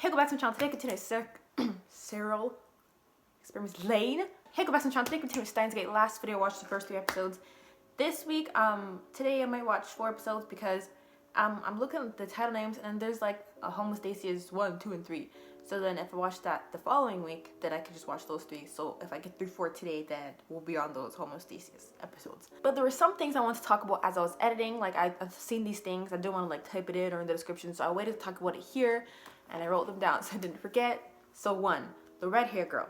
Hey, go back to my channel. Today continue Cyril Experiments Lane. Hey, go back to my channel. Today continue Steins Gate. Last video I watched the first 3 episodes. This week, today I might watch 4 episodes because I'm looking at the title names and there's like a Homostasias 1, 2, and 3. So then if I watch that the following week, then I can just watch those 3. So if I get through 4 today, then we'll be on those Homostasias episodes. But there were some things I wanted to talk about as I was editing. Like I've seen these things. I didn't want to like type it in or in the description. So I waited to talk about it here and I wrote them down so I didn't forget. So 1, the red hair girl.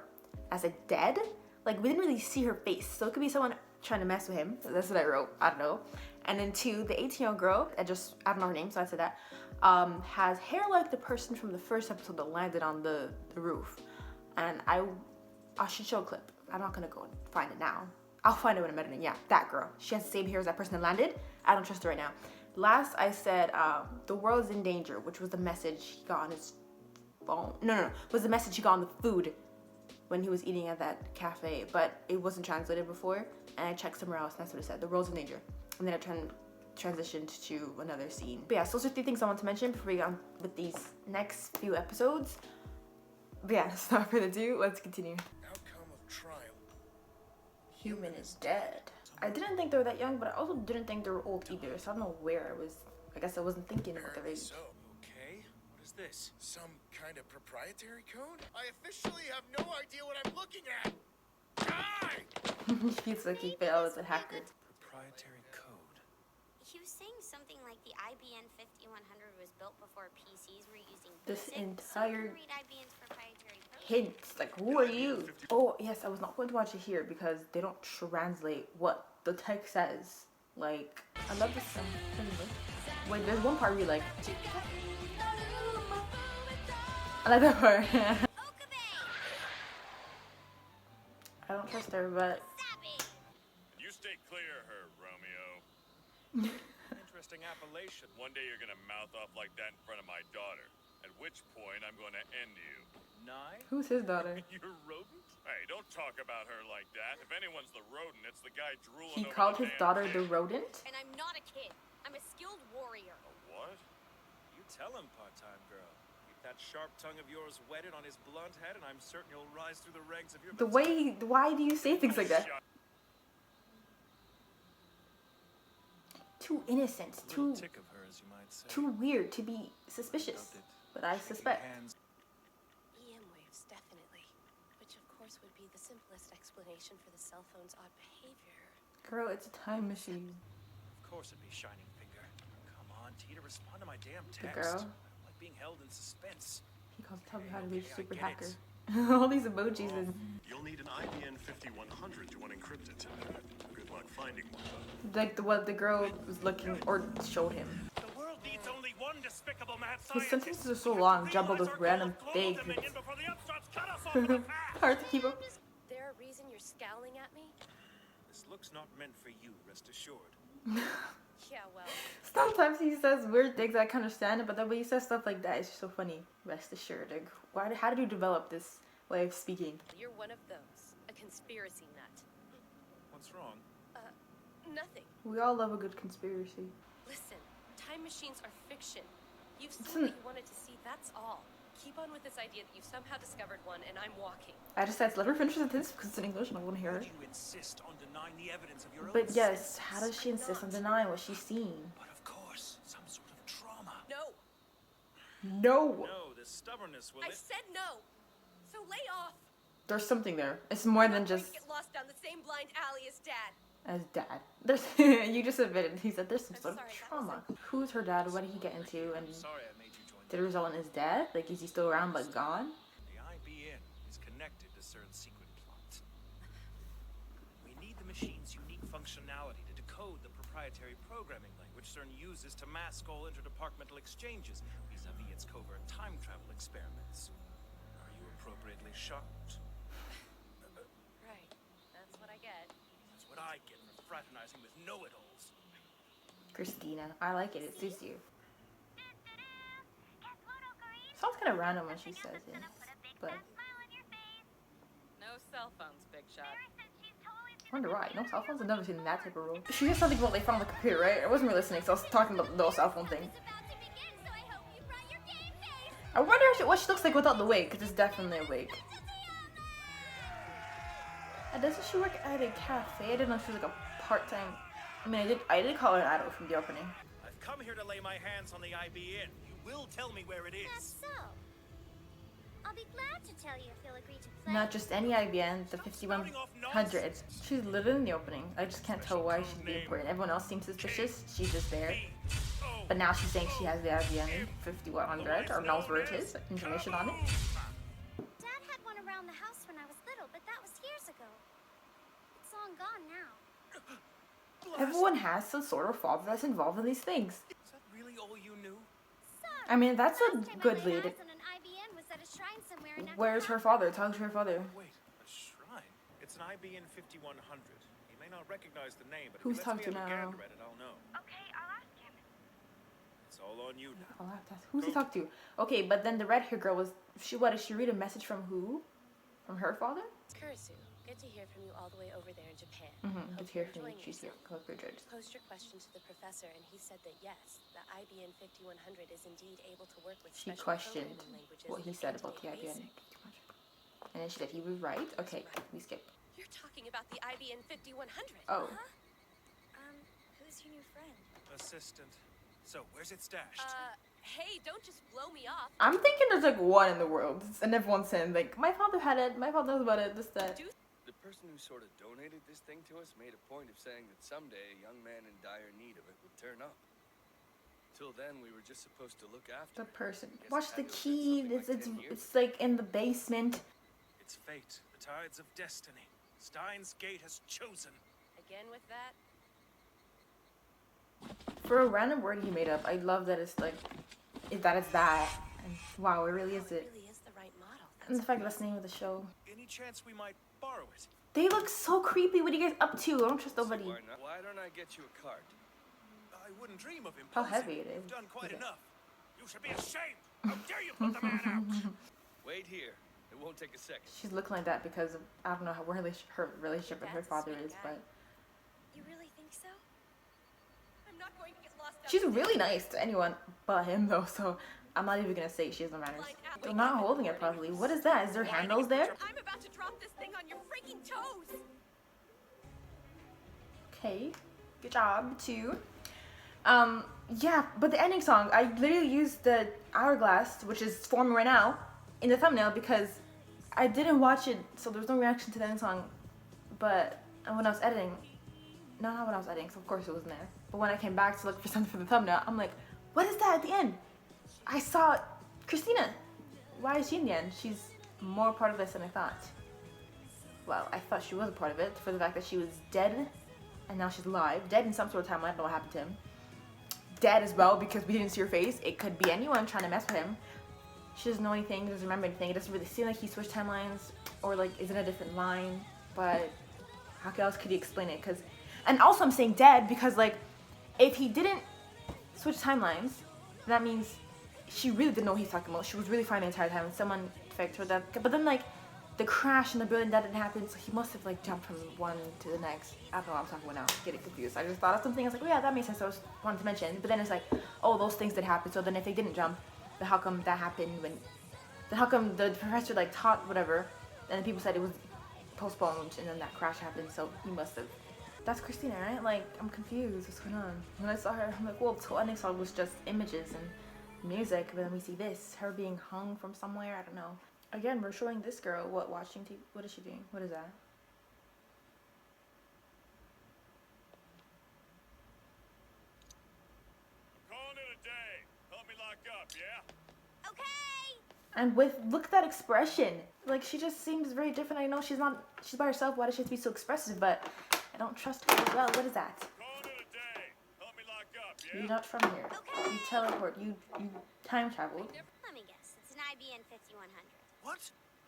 I said dead. Like we didn't really see her face. So it could be someone trying to mess with him. That's what I wrote. I don't know. And then 2, the 18-year-old girl, I don't know her name, so I said that, has hair like the person from the first episode that landed on the roof. And I should show a clip. I'm not gonna go and find it now. I'll find it when I'm editing. Yeah, that girl. She has the same hair as that person that landed. I don't trust her right now. Last, I said, the world is in danger, which was the message he got on his phone. No, was the message he got on the food when he was eating at that cafe, but it wasn't translated before, and I checked somewhere else, and that's what it said, the world's in danger. And then I transitioned to another scene. But yeah, so those are 3 things I want to mention before we get on with these next few episodes. But yeah, without further ado, let's continue. Outcome of trial. Human is dead. I didn't think they were that young, but I also didn't think they were old either, so I don't know where I was. I guess I wasn't thinking about their age. So, okay, what is this? Some kind of proprietary code? I officially have no idea what I'm looking at. Die! He feels like he failed as a hacker. Proprietary code. He was saying something like the IBN 5100 was built before PCs were using This BASIC, entire so you can read IBN's proprietary code. hints, like who are you? Oh yes, I was not going to watch it here because they don't translate what the text says. Like, I love this song. Wait, there's one part where you like, I like that part. I don't trust her, but You stay clear of her, Romeo. Interesting appellation. One day you're gonna mouth off like that in front of my daughter. At which point I'm gonna end you. 9? Who's his daughter? You're rodent? Hey, don't talk about her like that. If anyone's the rodent, it's the guy drooling He over called the his damn daughter pig. the rodent? And I'm not a kid. I'm a skilled warrior. A what? You tell him, part-time girl. Keep that sharp tongue of yours whetted on his blunt head, and I'm certain you'll rise through the ranks of your The way, why do you say things like that? Shut- Too innocent, Little too tick of her, as you might say. too weird to be suspicious. Felt it. But I Shaking suspect. hands. EM waves, definitely. Which, of course, would be the simplest explanation for the cell phone's odd behavior. Girl, it's a time machine. Of course it'd be Shining Finger. Come on, Tita, respond to my damn The text. girl. I don't like being held in suspense. He calls tell me how to be a Okay, I super get hacker. it. All these emojis and You'll need an IBN 5100 to unencrypt it. Good luck finding one. like what the girl was looking or showed him. The world needs only one despicable mad His scientist. sentences are so long, jumbled with random things. Hard to keep up. There a reason you're scowling at me? This look's not meant for you, rest assured. Yeah, well, Sometimes he says weird things I can understand it, but then when he says stuff like that, it's just so funny. Rest assured. Like, how did you develop this way of speaking? you're one of those. A conspiracy nut. What's wrong? Nothing. We all love a good conspiracy. Listen, time machines are fiction. You've Listen. seen what you wanted to see, that's all. Keep on with this idea that you've somehow discovered one and I'm walking. I just said, let her finish the sentence because it's in English and I want to hear How her. do you insist on denying the evidence of your own But yes, senses? how does she insist on denying what she's seen? But of course, some sort of trauma. No, No! No, this stubbornness will I said no. So lay off. There's something there. It's more than Not going just to get lost down the same blind alley as Dad. as dad. There's you just admitted. He said there's some I'm sort of sorry, that trauma. Who's her dad? What did he get into? And Sorry I made you join did it result in his death? Like, is he still around but gone? The IBN is connected to CERN's secret plot. We need the machine's unique functionality to decode the proprietary programming language CERN uses to mask all interdepartmental exchanges vis-a-vis its covert time travel experiments. Are you appropriately shocked? Right, that's what I get. That's what I get for fraternizing with know-it-alls. Christina, I like it. It suits you. Sounds kind of random when she says it, but No cell phones, big shot. I wonder why. No cell phones? I've never seen that type of rule. She said something about they found the computer, right? I wasn't really listening, so I was talking about the cell phone thing. I wonder wonder what she looks like without the wig, because it's definitely a wig. And doesn't she work at a cafe? I didn't know if she was like a part-time. I mean, I did call her an idol from the opening. I've come here to lay my hands on the IBN. You will tell me where it That's is. so. I'll be glad to tell you if you'll agree to play. Not just any IBN, the 5100. She's literally in the opening. I just can't tell why she'd be important. Everyone else seems suspicious. She's just there. But now she's saying she has the IBN 5100 or knows where it is. Information on it. Dad had one around the house when I was little, but that was years ago. It's long gone now. Everyone has some sort of father that's involved in these things. Is that really all you knew? Son, I mean, that's a last time good I laid lead. eyes on an IBN was at a shrine somewhere in Where's her father? Talk to her father. Wait, a shrine? It's an IBN 5100. You may not recognize the name, but Who's if you let me talking have a now? gander at it, I'll know. Okay, I'll ask him. It's all on you now. I'll have to ask. Who's he talk to? Okay, but then the red hair girl was she? What did she read a message from who? From her father? KÄUSU, good to hear from you all the way over there in Japan. Mm-hmm. Good Hope to hear you're from you. enjoying She's here. yourself. Collect your judges. Posed your question to the professor, and he said that yes, the IBN 5100 is indeed able to work with She special questioned programming languages what he that said can about the take IBN. basic- And then she said he was right. Okay, we skip. You're talking about the IBN 5100. Oh, Who's your new friend? Assistant. So, where's it stashed? Hey, don't just blow me off. I'm thinking there's like one in the world, and everyone's saying like, my father had it. My father knows about it. This that. The person who sort of donated this thing to us made a point of saying that someday a young man in dire need of it would turn up. Till then, we were just supposed to look after The it. person. Guess Watch it the had to have key. been It's something like 10 years it's like in the basement. It's fate. The tides of destiny. Steins Gate has chosen. Again with that? For a random word he made up, I love that it's like, that it's that. And wow, it really is it. Really is the right model. And the fact that that's the name of the show. Any chance we might borrow it? They look so creepy. What are you guys up to? I don't trust So nobody. why don't I get you a card? I wouldn't dream of How imposing. heavy it is. You've done quite Okay. enough. You should be ashamed. How dare you put the man out? Wait here. It won't take a second. She's looking like that because of, I don't know how her relationship with her That's a father sweet is, guy. but You really think so? I'm not going to get lost out she's there. really nice to anyone but him though. So I'm not even gonna say she has no manners. They're not holding it properly. What is that? Is there handles there? I'm about to drop this thing on your freaking toes. Okay, good job too. Yeah, but the ending song, I literally used the hourglass, which is forming right now, in the thumbnail because I didn't watch it, so there was no reaction to the ending song. But when I was editing, not when I was editing, so of course it wasn't there. But when I came back to look for something for the thumbnail, I'm like, what is that at the end? I saw Christina. Why is she in the end? She's more part of this than I thought. Well, I thought she was a part of it for the fact that she was dead and now she's alive. Dead in some sort of timeline. I don't know what happened to him. Dead as well because we didn't see her face. It could be anyone trying to mess with him. She doesn't know anything, doesn't remember anything. It doesn't really seem like he switched timelines or like is in a different line. But how else could he explain it? And also I'm saying dead because like if he didn't switch timelines, that means she really didn't know what he's talking about. She was really fine the entire time and someone faked her that. But then like the crash in the building, that didn't happen, so he must have like jumped from one to the next. I don't know what I'm talking about now. Getting confused. I just thought of something. I was like, oh yeah, that makes sense. I was wanted to mention, but then it's like, oh, those things did happen. So then if they didn't jump, then how come that happened when? Then how come the professor like taught whatever, and then people said it was postponed, and then that crash happened. So he must have. That's Christina, right? Like I'm confused. What's going on? When I saw her, I'm like, well, the ending song was just images and music, but then we see this, her being hung from somewhere. I don't know. Again, we're showing this girl watching TV. What is she doing? What is that? Calling it a day. Help me lock up, yeah? Okay! And look at that expression. Like she just seems very different. I know she's by herself. Why does she have to be so expressive? But I don't trust her as well. What is that? Calling it a day. Help me lock up, yeah? You're not from here. Okay. You teleport. You time traveled. Let me guess. It's an IBN 5100. What?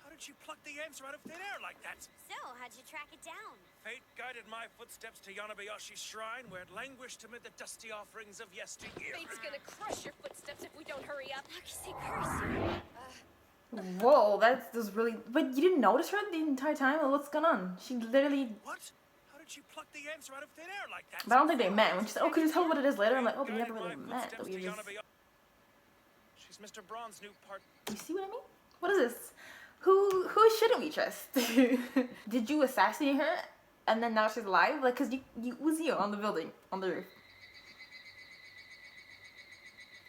How did you pluck the answer out of thin air like that? So, how'd you track it down? Fate guided my footsteps to Yanabayashi's shrine, where it languished amid the dusty offerings of yesteryear. Fate's gonna crush your footsteps if we don't hurry up. Whoa, that's really. But you didn't notice her the entire time. What's going on? She literally. What? How did you pluck the answer out of thin air like that? But I don't think they met. When she said, "Oh, could you tell me what it is later?" I'm like, "Oh, but we never really met. Footsteps We to just." She She's Mr. Braun's new part. You see what I mean? What is this? Who shouldn't we trust? Did you assassinate her and then now she's alive? Like, cause you was you on the building, on the roof.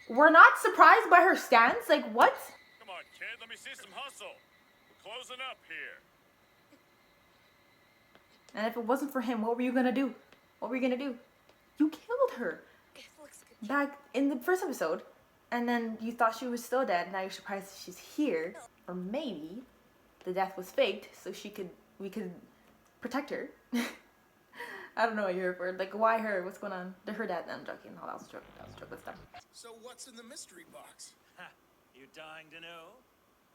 We're not surprised by her stance. Like, what? Come on, kid, let me see some hustle. We're closing up here. And if it wasn't for him, what were you gonna do? What were you gonna do? You killed her It looks good. back in the first episode, and then you thought she was still dead. Now you're surprised she's here, or maybe the death was faked so we could protect her. I don't know what you're here for. Like, why her? What's going on? They're her dad. I'm joking. No, that was a joke. That was a joke. Let's stop. So what's in the mystery box? Ha! You dying to know?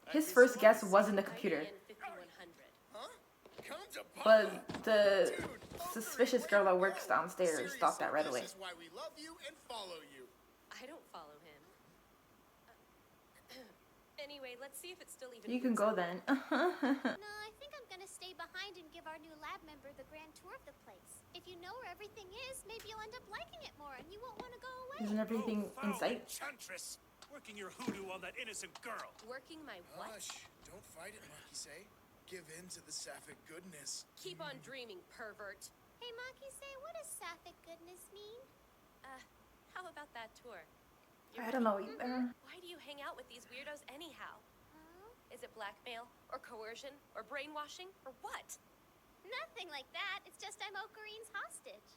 His first guess wasn't the computer, IBN 5100. Huh? Come to but Papa. the Dude, suspicious girl that works downstairs thought that right away. This is why we love you and follow you. I don't follow him. Anyway, let's see if it's still even. You can go then. No, I think I'm gonna stay behind and give our new lab member the grand tour of the place. If you know where everything is, maybe you'll end up liking it more and you won't want to go away. Isn't everything in foul sight? enchantress! Working your hoodoo on that innocent girl. Working my what? Hush. Don't fight it, Maki-say. Give in to the sapphic goodness. Keep on dreaming, pervert. Hey, Maki-say, what does sapphic goodness mean? How about that tour? I don't know either. Why do you hang out with these weirdos anyhow? Huh? Is it blackmail, or coercion, or brainwashing, or what? Nothing like that. It's just I'm Ocarina's hostage.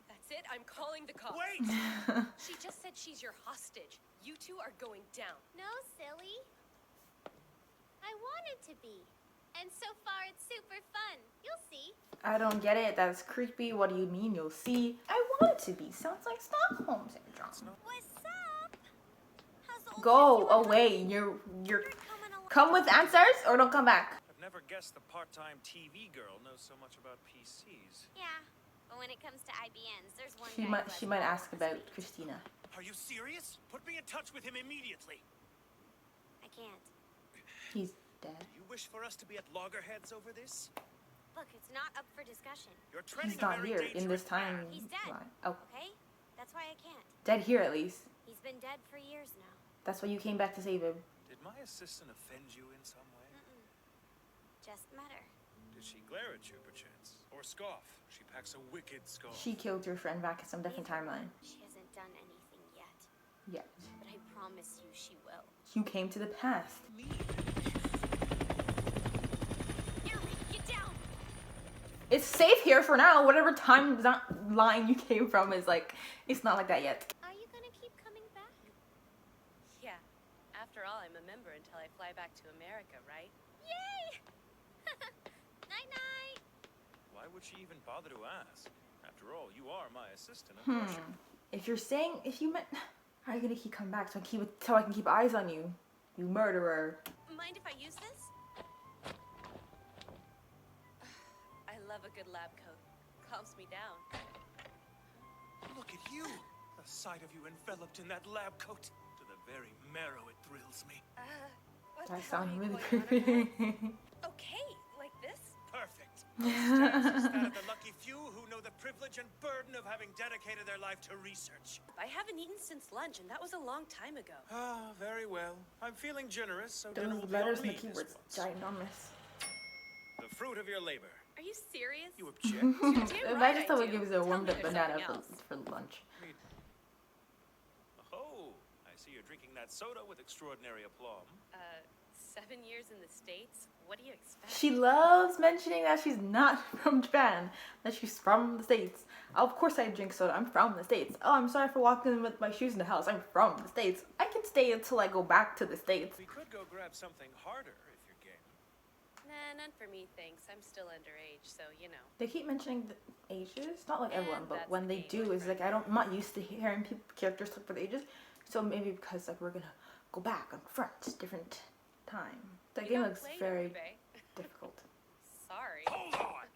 That's it, I'm calling the cops. Wait! She just said she's your hostage. You two are going down. No, silly. I wanted to be. And so far, it's super fun. You'll see. I don't get it. That's creepy. What do you mean? You'll see. I want it to be. Sounds like Stockholm syndrome. What's up? How's the old Go 5100? away. You're Coming along. come with answers or don't come back. I've never guessed the part-time TV girl knows so much about PCs. Yeah, but when it comes to IBNs, there's one She guy might ask about Christina. Are you serious? Put me in touch with him immediately. I can't. He's dead. You wish for us to be at loggerheads over this? Look, it's not up for discussion. You're treading He's not a very here in this dangerous path. time. He's dead. Oh, Okay? That's why I can't. dead here at least. He's been dead for years now. That's why you came back to save him. Did my assistant offend you in some way? Just met her. Did she glare at you, perchance? Or scoff? She packs a wicked scoff. She killed your friend back in some different timeline. She hasn't done anything yet. Yeah. But I promise you she will. You came to the past. Get down! It's safe here for now. Whatever timeline you came from is like, it's not like that yet. Are you gonna keep coming back? Yeah. After all, I'm a member until I fly back to America, right? Yay! Night-night! Why would she even bother to ask? After all, you are my assistant. Of course you- If you're saying, if you meant, how are you gonna keep coming back so I can keep eyes on you? You murderer. Mind if I use this? I love a good lab coat. Calms me down. Look at you! The sight of you enveloped in that lab coat. To the very marrow, it thrills me. What That the hell are sounds you really going on creepy. about? Okay, like this? Perfect. Steins is that of the lucky few who know the privilege and burden of having dedicated their life to research. I haven't eaten since lunch, and that was a long time ago. Ah, very well. I'm feeling generous, so dinner Those will be on letters and me the keywords, this once. ginormous. The fruit of your labor. Are you serious? You object? damn If right I just I thought it do. gives a Tell warmed me up there's banana something for lunch. Oh, I see you're drinking that soda with extraordinary aplomb. 7 years in the States? What do you expect? She loves mentioning that she's not from Japan, that she's from the States. Of course I drink soda, I'm from the States. Oh, I'm sorry for walking with my shoes in the house, I'm from the States. I can stay until I go back to the States. We could go grab something harder if you're game. Nah, none for me, thanks. I'm still underage, so you know. They keep mentioning the ages, not like And everyone, but that's when the they game, do, it's right? like I'm not used to hearing characters talk for the ages. So maybe because like we're gonna go back on front, different time. The You game don't looks play very Yoruba. difficult. Sorry. Hold on!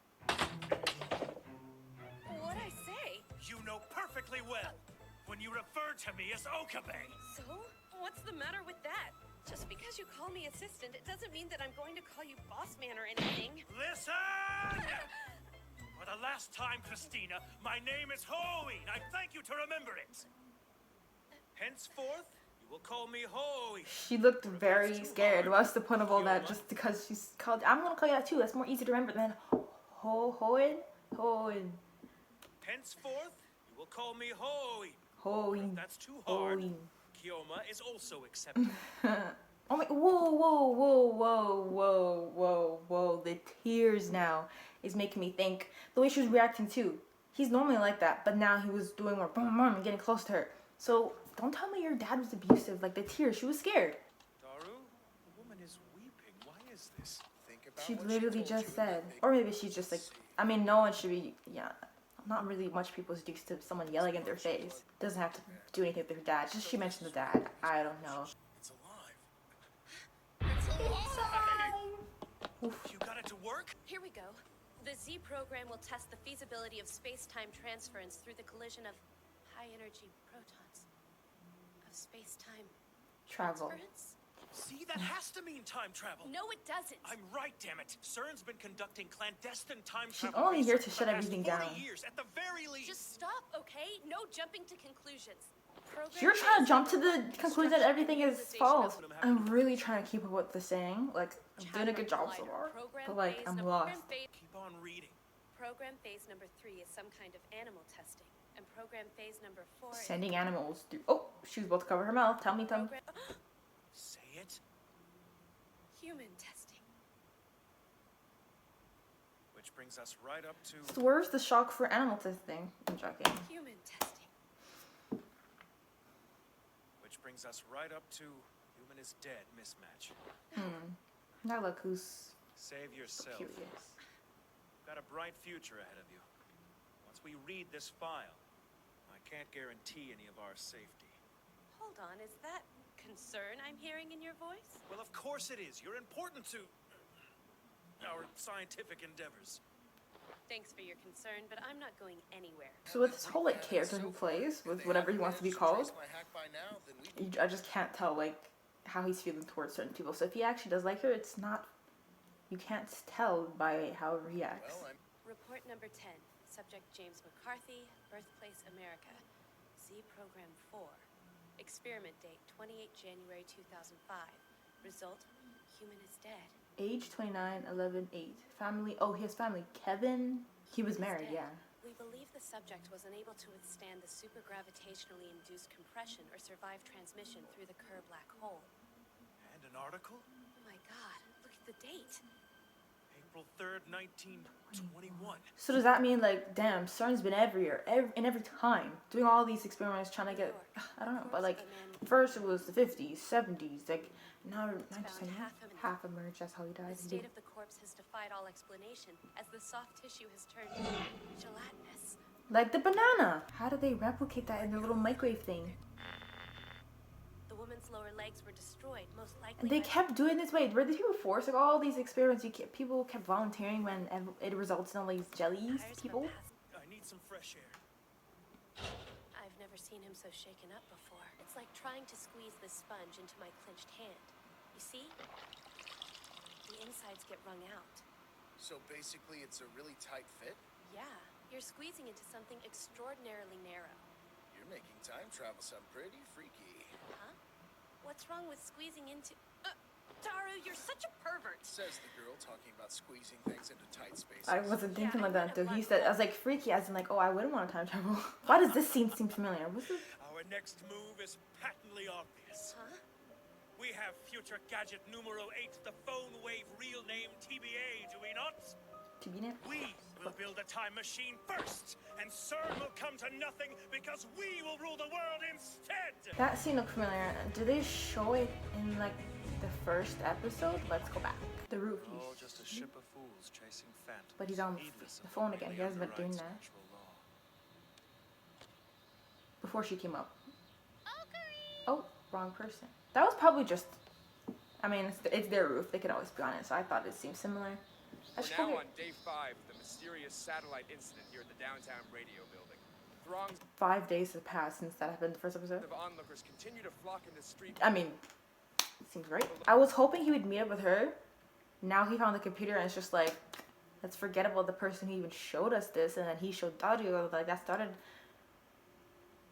What'd I say? You know perfectly well when you refer to me as Okabe. So? What's the matter with that? Just because you call me assistant, it doesn't mean that I'm going to call you boss man or anything. Listen! For the last time, Christina, my name is Halloween. I thank you to remember it. Henceforth, you will call me Hoy. She looked very scared. What's the point of all that? Just because she's called... I'm gonna call you that too. That's more easy to remember than Hoin. Henceforth, you will call me Hoy. Hoin. If that's too hard, Hoin. Kyoma is also accepted. Oh my, whoa. The tears now is making me think the way she was reacting too. He's normally like that, but now he was doing more boom and getting close to her. So don't tell me your dad was abusive. Like the tears, she was scared. Daru, the woman is weeping. Why is this? Think about She what literally told just you said, and or maybe she's just like, I mean, no one should be, not really much people's used to someone yelling in their face. Doesn't have to do anything with her dad. Just she mentioned the dad. I don't know. It's alive. You got it to work? Here we go. The Z program will test the feasibility of space-time transference through the collision of high-energy protons. Of space-time Travel. transference? See, that has to mean time travel. No, it doesn't. I'm right, damn it. CERN's been conducting clandestine time She's travel only here research to for shut the past everything 40 down. years, at the very least. Just stop, okay? No jumping to conclusions. You're trying to jump to the conclusion that everything is false. I'm really trying to keep up with the saying. Like, I'm doing a good job so far. But like, I'm lost. Keep on reading. Program phase number 3 is some kind of animal testing. And program phase number 4 is... Sending animals through. Oh, she was about to cover her mouth. Tell me. Program... Say it. Human testing. Which brings us right up to... So where's the shock for animal testing? I'm joking. Human testing. Which brings us right up to human is dead mismatch. Now look who's Save yourself. curious. Got a bright future ahead of you. Once we read this file, I can't guarantee any of our safety. Hold on, is that concern I'm hearing in your voice? Well, of course it is. You're important to our scientific endeavors. Thanks for your concern, but I'm not going anywhere. So with this whole like character who plays with whatever he wants to be called, I just can't tell like how he's feeling towards certain people. So if he actually does like her, it's not. You can't tell by how he reacts. Report number 10. Subject James McCarthy, birthplace America. Z Program 4. Experiment date 28 January 2005. Result, human is dead. Age 29, 11, 8. Family. Oh, he has family. Kevin. He was married. Yeah. We believe the subject was unable to withstand the supergravitationally induced compression or survive transmission through the Kerr black hole. And an article? Oh my god, look at the date. April 3rd, 1921. So does that mean like, damn, CERN's been everywhere, every time, doing all these experiments, trying to get, I don't know, but like, first it was the 50s, 70s, like, now just half emerged, that's how he died. The state of the corpse has defied all explanation, as the soft tissue has turned gelatinous. Like the banana! How do they replicate that in their little microwave thing? The woman's lower legs were destroyed, most likely. And they kept doing this, wait, were these people forced? Like all these experiments, people kept volunteering when it results in all these jellies, people? I need some fresh air. I've never seen him so shaken up before. It's like trying to squeeze this sponge into my clenched hand. You see? The insides get wrung out. So basically, it's a really tight fit? Yeah, you're squeezing into something extraordinarily narrow. You're making time travel sound pretty freaky. Huh? What's wrong with squeezing into... Daru, you're such a pervert! Says the girl talking about squeezing things into tight spaces. I wasn't thinking Yeah, like that I until he went said, I was like freaky, as in like, oh, I wouldn't want to time travel. Why does this scene seem familiar? What's this? Our next move is patently obvious. Huh? We have future gadget numero 8, the phone wave real name TBA, do we not? TBNet? We will build a time machine first, and CERN will come to nothing because we will rule the world instead! That scene looked familiar. Do they show it in like the first episode? Let's go back. The roof. Oh, just a ship of fools chasing phantoms. But he's on heedless the of phone the again. He hasn't been doing that natural law. before she came up. Oh, wrong person. That was probably just. I mean, it's their roof. They could always be on it. So I thought it seemed similar. I We're just now figured on day 5 of the mysterious satellite incident here at the downtown radio building. Throngs 5 days have passed since that happened in the first episode. of onlookers continue to flock in the street. I mean, seems right. I was hoping he would meet up with her. Now he found the computer and it's just like, let's forget about the person who even showed us this, and then he showed Dario. Like that started.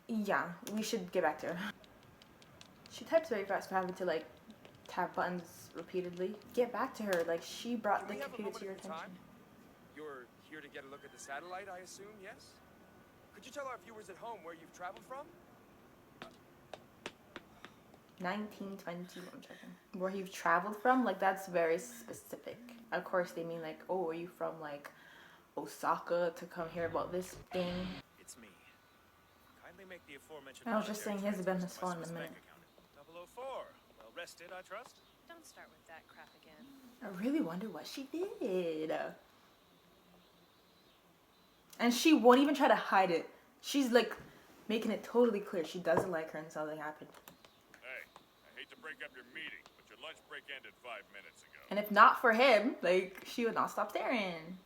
Yeah, we should get back to her. She types very fast for having to like tap buttons repeatedly. Get back to her. Like, she brought the Do we have a computer to your moment of your attention. time? You're here to get a look at the satellite, I assume, yes? Could you tell our viewers at home where you've traveled from? 1920, I'm checking. Where you've traveled from? Like, that's very specific. Of course, they mean like, oh, are you from like Osaka to come hear about this thing? It's me. Kindly make the aforementioned. I was just saying his monetary business transfers phone in a to my minute. Swiss bank account. 004. Well rested, I trust. Don't start with that crap again. I really wonder what she did. And she won't even try to hide it. She's like making it totally clear she doesn't like her and something happened. Hey, I hate to break up your meeting, but your lunch break ended 5 minutes ago. And if not for him, like, she would not stop staring.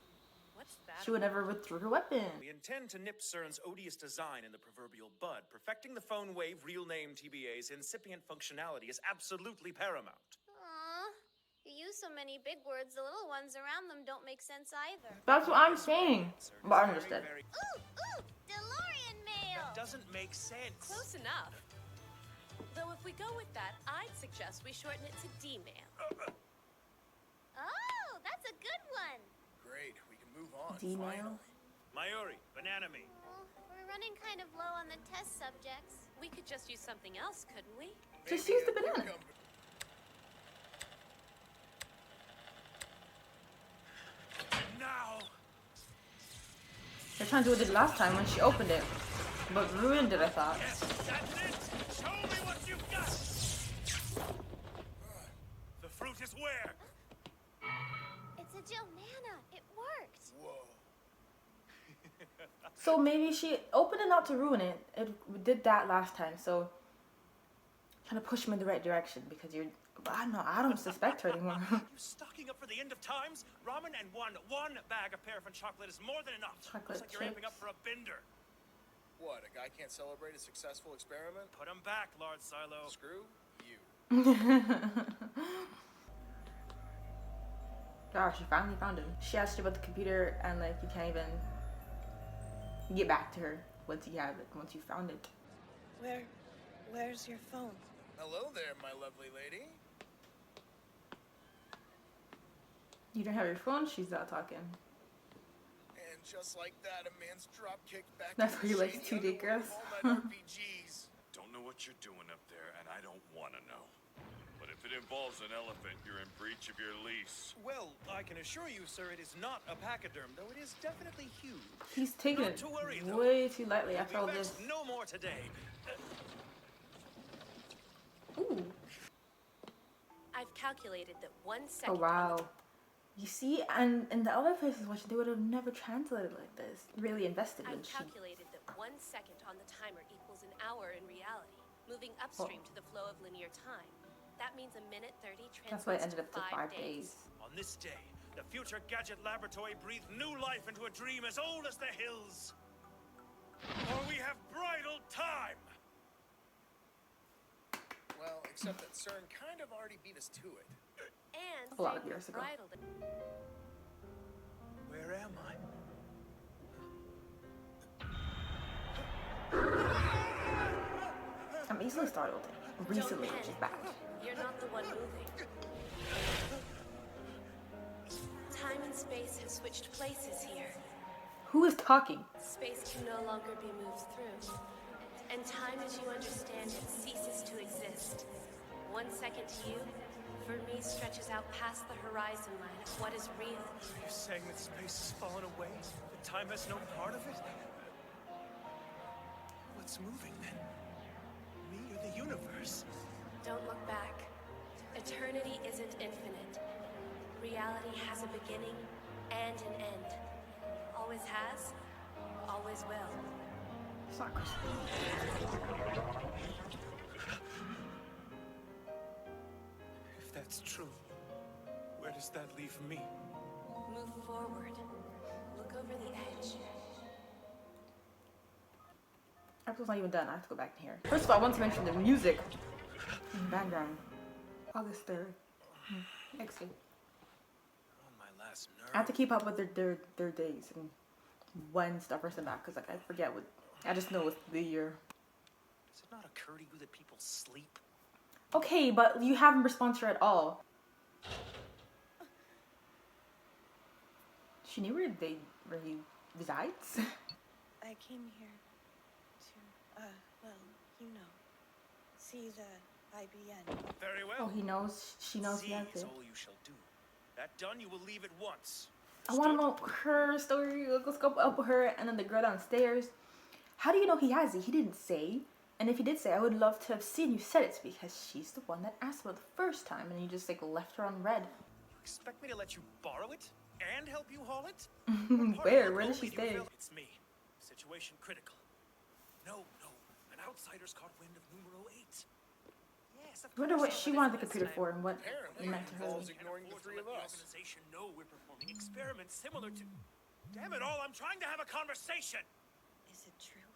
What's that? She would never withdraw her weapon. We intend to nip CERN's odious design in the proverbial bud. Perfecting the phone wave real name TBA's incipient functionality is absolutely paramount. Aw. You use so many big words, the little ones around them don't make sense either. That's what I'm saying. CERN But I is understood. Ooh, DeLorean mail! That doesn't make sense. Close enough. Though if we go with that, I'd suggest we shorten it to D-mail. Oh, that's a good one. Great, we can move on. D-mail? Finally. Mayuri, banana me. Well, we're running kind of low on the test subjects. We could just use something else, couldn't we? Just Maybe use the a banana. cucumber. Now. They're trying to do what they did last time when she opened it. But ruined it, I thought. Yes, that's it. Show me what you've got. The fruit is where? It's a Joanna. It worked. Whoa. So maybe she opened it not to ruin it. We did that last time, so trying to push him in the right direction because you're. I don't suspect her anymore. You stocking up for the end of times? Ramen and one bag of paraffin chocolate is more than enough. Chocolate Looks like you're amping up chips. for a bender. What, a guy can't celebrate a successful experiment? Put him back, Lord Silo. Screw you. Gosh, she finally found him. She asked you about the computer, and like you can't even get back to her once you have it. Once you found it. Where's your phone? Hello there, my lovely lady. You don't have your phone. She's not talking. And just like that, a man's drop kicked back. That's into where you the like shady to date underworld girls. of all my RPGs. Don't know what you're doing up there, and I don't want to know. But if it involves an elephant, you're in breach of your lease. Well, I can assure you, sir, it is not a pachyderm, though it is definitely huge. He's taking Not it to worry, though. way too lightly You'll after be all this. vexed no more today. Ooh. I've calculated that 1 Oh second. wow. You see, and in the other places watching, they would have never translated like this. Really invested when I've she. calculated that 1 second on the timer equals an hour in reality, moving upstream to the flow of linear time. That means a minute 30 That's why it translates ended up to 5 days. On this day, the future gadget laboratory breathed new life into a dream as old as the hills. For we have bridal time. Well, except that CERN kind of already beat us to it. And A lot of they years ago. bridled it. Where am I? I'm easily startled. Recently, Don't which is panic. bad. You're not the one moving. Time and space have switched places here. Who is talking? Space can no longer be moved through. And time as you understand it ceases to exist. 1 second to you, for me, stretches out past the horizon line of what is real. Are you saying that space has fallen away? That time has no part of it? What's moving then? Me or the universe? Don't look back. Eternity isn't infinite. Reality has a beginning and an end. Always has, always will. It's not Christmas. If that's true, where does that leave me? Move forward. Look over the edge. Episode's not even done. I have to go back in here. First of all, I want to mention the music in the background. August 3rd. Next year. On my last nerve. I have to keep up with their days and when stuff is back because like I forget what. I just know it's the year. Does it not occur to you that people sleep? Okay, but you haven't responded to her at all. She knew where he resides. I came here to, well, you know, see the IBN. Very well. Oh, he knows. She knows he has is it. all you shall do. That done, you will leave at once. I want to know her story. Let's go up with her and then the girl downstairs. How do you know he has it? He didn't say. And if he did say, I would love to have seen you said it, because she's the one that asked about it the first time, and you just like left her on red. You expect me to let you borrow it and help you haul it? Where? Where does she stay? It's me. Situation critical. No. An outsider's caught wind of numero 8. Yes, I wonder what she wanted the computer for and what it meant to her. Involves ignoring the three of us. The organization know we're performing experiments similar to. Damn it all! I'm trying to have a conversation. Is it true?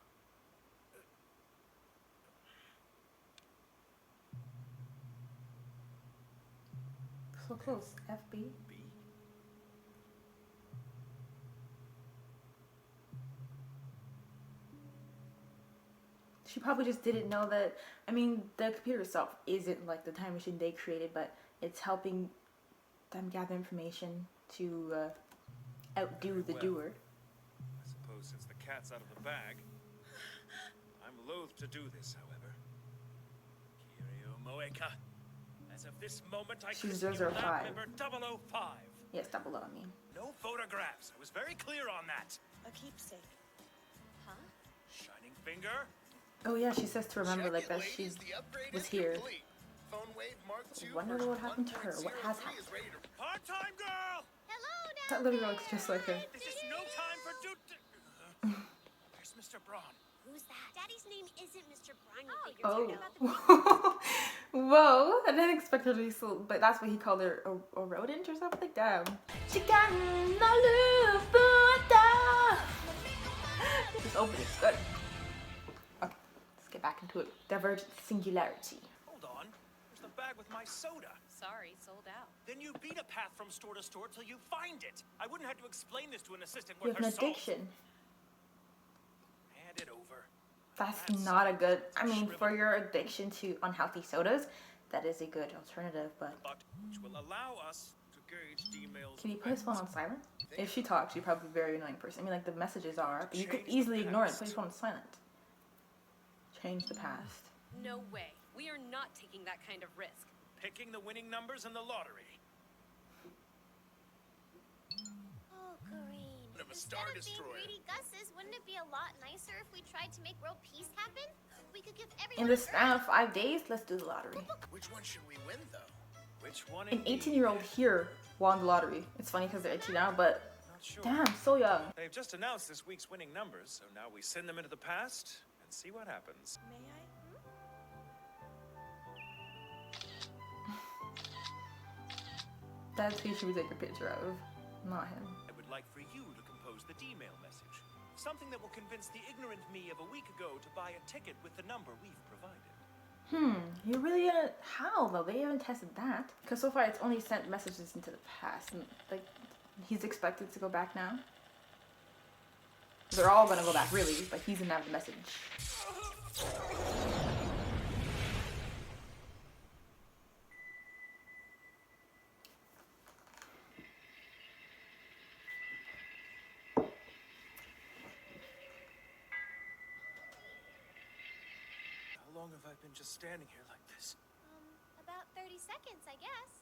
So close. FB. She probably just didn't know that. I mean, the computer itself isn't like the time machine they created, but it's helping them gather information to outdo the doer. I suppose since the cat's out of the bag, I'm loath to do this, however. Kirio Moeka. As of this moment, I She's christen you 005. lab member 005. Yes, 00, I mean. No photographs. I was very clear on that. A keepsake. Huh? Shining finger. Oh yeah, she says to remember like that she was here. Phone wave Mark II Wonder what happened to her. What has happened? Part-time girl. Hello, That little girl looks just like her. This is no time for Where's Mr. Braun? Who's that? Daddy's name isn't Mr. Braun. Oh. Whoa, I didn't expect her to be so, but that's what he called her, a rodent or something? Damn. Just open it, good. Okay, let's get back into it. Divergent singularity. Hold on. There's the bag with my soda. Sorry, sold out. Then you beat a path from store to store till you find it. I wouldn't have to explain this to an assistant You worth have her an salt. addiction. Hand it over. That's not a good, I mean, for your addiction to unhealthy sodas, that is a good alternative, but... Which will allow us to gauge D-mail's Can you put his phone on silent? If she talks, she's probably a very annoying person. I mean, like, the messages are, but you could easily ignore it. Put your phone on silent. Change the past. No way. We are not taking that kind of risk. picking the winning numbers in the lottery. Oh, Kareem. Bit of a Instead Star of Destroyer. being greedy Gus's, wouldn't it be a lot nicer if we tried to make world peace happen? We could give In everyone the span of 5 days, let's do the lottery. Which one should we win, though? Which one? An indeed? 18-year-old here won the lottery. It's funny because they're 18 now, but Not sure. damn, so young. They've just announced this week's winning numbers, so now we send them into the past and see what happens. May I? That's who she would take a picture of, not him. I would like for you to compose the D-mail message. Something that will convince the ignorant me of a week ago to buy a ticket with the number we've provided. You're really gonna... How, though? They haven't tested that. Because so far it's only sent messages into the past. And, like, he's expected to go back now. They're all gonna go back, really, but he's gonna have the message. How long have I been just standing here like this? About 30 seconds, I guess.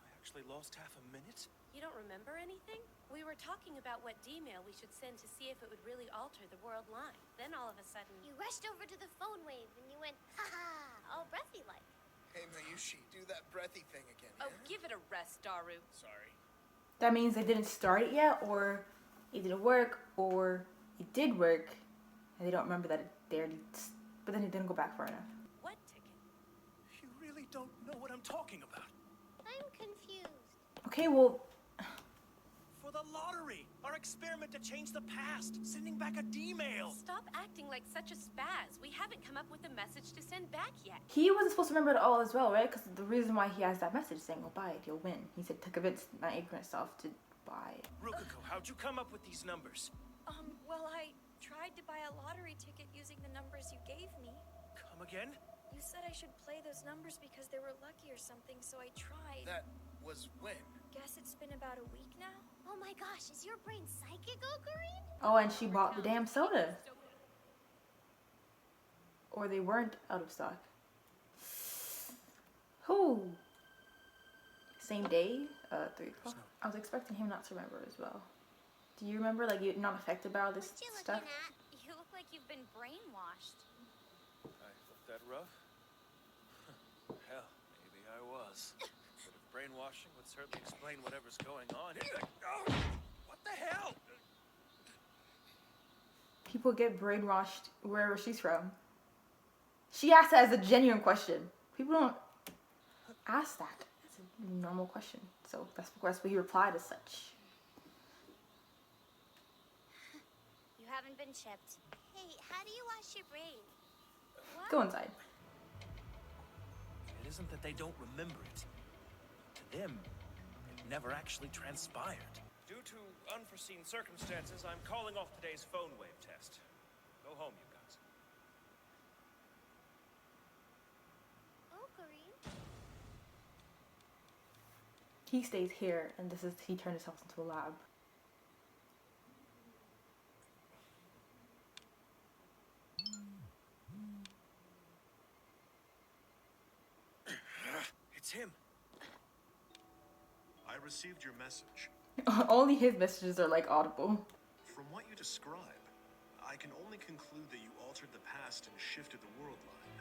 I actually lost half a minute? You don't remember anything? We were talking about what D-mail we should send to see if it would really alter the world line. Then all of a sudden... You rushed over to the phone wave and you went, ha-ha, all breathy-like. Hey, Mayushi, do that breathy thing again. Oh, yeah? give it a rest, Daru. Sorry. That means they didn't start it yet, or it didn't work, or it did work, and they don't remember that they already... But then it didn't go back far enough. What ticket? You really don't know what I'm talking about. I'm confused. Okay, well... For the lottery! Our experiment to change the past! Sending back a D-mail! Stop acting like such a spaz. We haven't come up with a message to send back yet. He wasn't supposed to remember it all as well, right? Because the reason why he has that message saying, "Oh, buy it, you'll win." He said to convince my ignorant self to buy it. Rukiko, how'd you come up with these numbers? Well, I tried to buy a lottery ticket using the numbers you gave me. Come again? You said I should play those numbers because they were lucky or something, so I tried. That was when? Guess it's been about a week now? Oh my gosh, is your brain psychic, Ocarine? Oh, and she bought the damn soda. Or they weren't out of stock. Who? Same day? 3 o'clock. I was expecting him not to remember as well. Do you remember, like, you're not affected by all this What you stuff? looking at? You look like you've been brainwashed. I look that rough? Hell, maybe I was. But if brainwashing would certainly explain whatever's going on. Oh, what the hell? People get brainwashed wherever she's from. She asked that as a genuine question. People don't ask that. It's a normal question. So that's what he replied as such. You haven't been chipped. Hey, how do you wash your brain? What? Go inside. It isn't that they don't remember it. To them, it never actually transpired. Due to unforeseen circumstances, I'm calling off today's phone wave test. Go home, you guys. Ocarine? He stays here, and he turned his house into a lab. It's him. I received your message. Only his messages are like audible. From what you describe, I can only conclude that you altered the past and shifted the world line.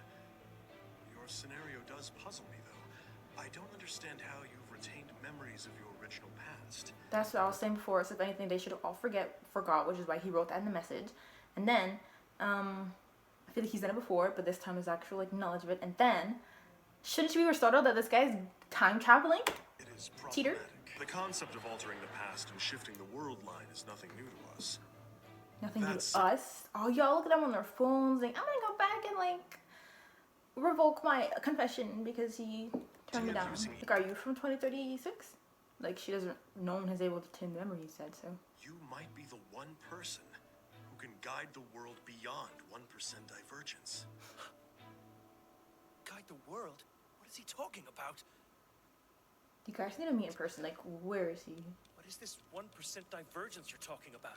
Your scenario does puzzle me, though. I don't understand how you've retained memories of your original past. That's what I was saying before. So if anything, they should all forgot, which is why he wrote that in the message. And then, I feel like he's done it before, but this time is actual like knowledge of it. And then, shouldn't you be startled that this guy's time traveling? It is Cheater? problematic. The concept of altering the past and shifting the world line is nothing new to us. Nothing new That's- to us. Oh, y'all look at them on their phones. Like, I'm gonna go back and like revoke my confession because he turned me down. Like, are you from 2036? Like, she doesn't. No one is able to turn memory. He said so. You might be the one person who can guide the world beyond 1% divergence. Guide the world? What is he talking about? You guys need to meet in person. Like, where is he? What is this 1% divergence you're talking about?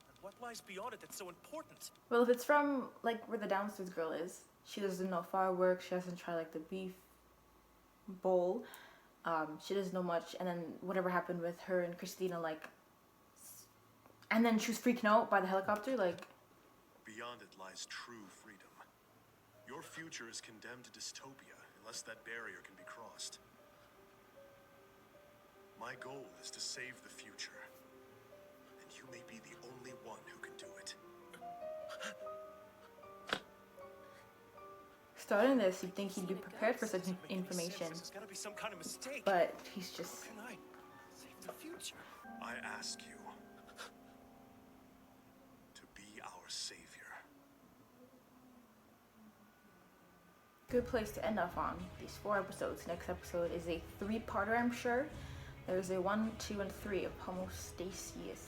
And what lies beyond it that's so important? Well, if it's from like where the downstairs girl is, she doesn't know fireworks. She hasn't tried like the beef bowl. She doesn't know much. And then whatever happened with her and Christina, like, and then she was freaking out by the helicopter. Like, Beyond it lies true freedom. Your future is condemned to dystopia unless that barrier can be crossed. My goal is to save the future, and you may be the only one who can do it. starting this, you'd think he'd be prepared for such information, There's gotta be some kind of mistake. but he's just. How can I save the future? I ask you to be our savior. Good place to end off on these 4 episodes. Next episode is a 3-parter, I'm sure. There's a 1, 2, and 3 of homeostasis.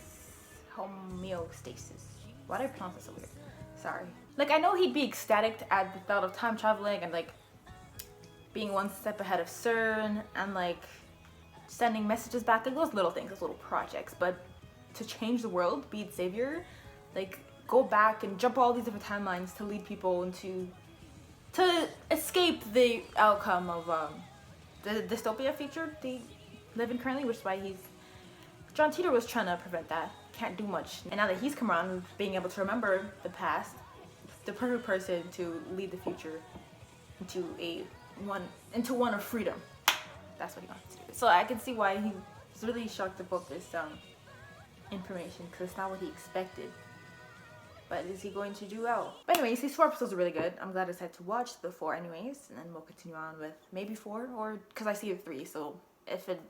Why did I pronounce it so weird? Sorry. Like, I know he'd be ecstatic at the thought of time traveling and like being one step ahead of CERN and like sending messages back, like those little things, those little projects. But to change the world, be its savior, like go back and jump all these different timelines to lead people into to escape the outcome of the dystopia future they live in currently, which is why John Titor was trying to prevent that. Can't do much. And now that he's come around, being able to remember the past, the perfect person to lead the future into one of freedom. That's what he wants to do. So I can see why he's really shocked about this information, because it's not what he expected. But is he going to do well? But anyways, these 4 episodes are really good. I'm glad I decided to watch the 4 anyways, and then we'll continue on with maybe 4, or because I see 3, so if it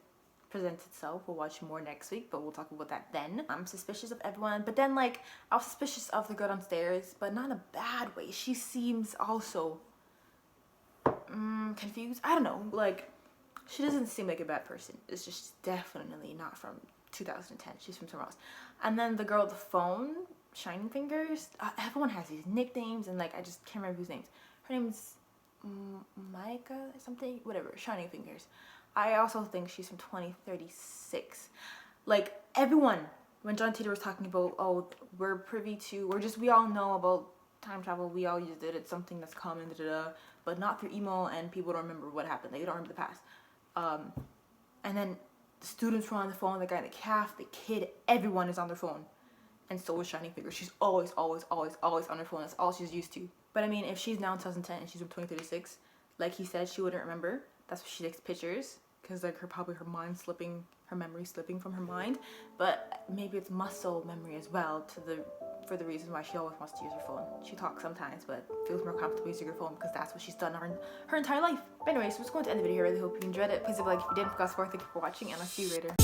presents itself, we'll watch more next week, but we'll talk about that then. I'm suspicious of everyone, but then like I was suspicious of the girl downstairs, but not in a bad way. She seems also confused. I don't know, like she doesn't seem like a bad person. It's just definitely not from 2010. She's from somewhere else. And then the girl with the phone, Shining Fingers, everyone has these nicknames, and like I just can't remember whose names. Her name's Micah or something, whatever, Shining Fingers. I also think she's from 2036. Like everyone, when John Titor was talking about, oh, we're privy to, we all know about time travel. We all just did it. Something that's common, but not through emo, and people don't remember what happened. They don't remember the past. And then the students were on the phone. The guy in the calf, the kid, everyone is on their phone. And so is Shining Fingers. She's always on her phone. That's all she's used to. But I mean, if she's now in 2010 and she's from 2036, like he said, she wouldn't remember. That's why she takes pictures, because like her mind slipping, her memory slipping from her mind. But maybe it's muscle memory as well, for the reason why she always wants to use her phone. She talks sometimes, but feels more comfortable using her phone because that's what she's done her entire life. But anyways, I'm just going to end the video here. I really hope you enjoyed it. Please leave a like if you did. Thank you for watching, and I'll see you later.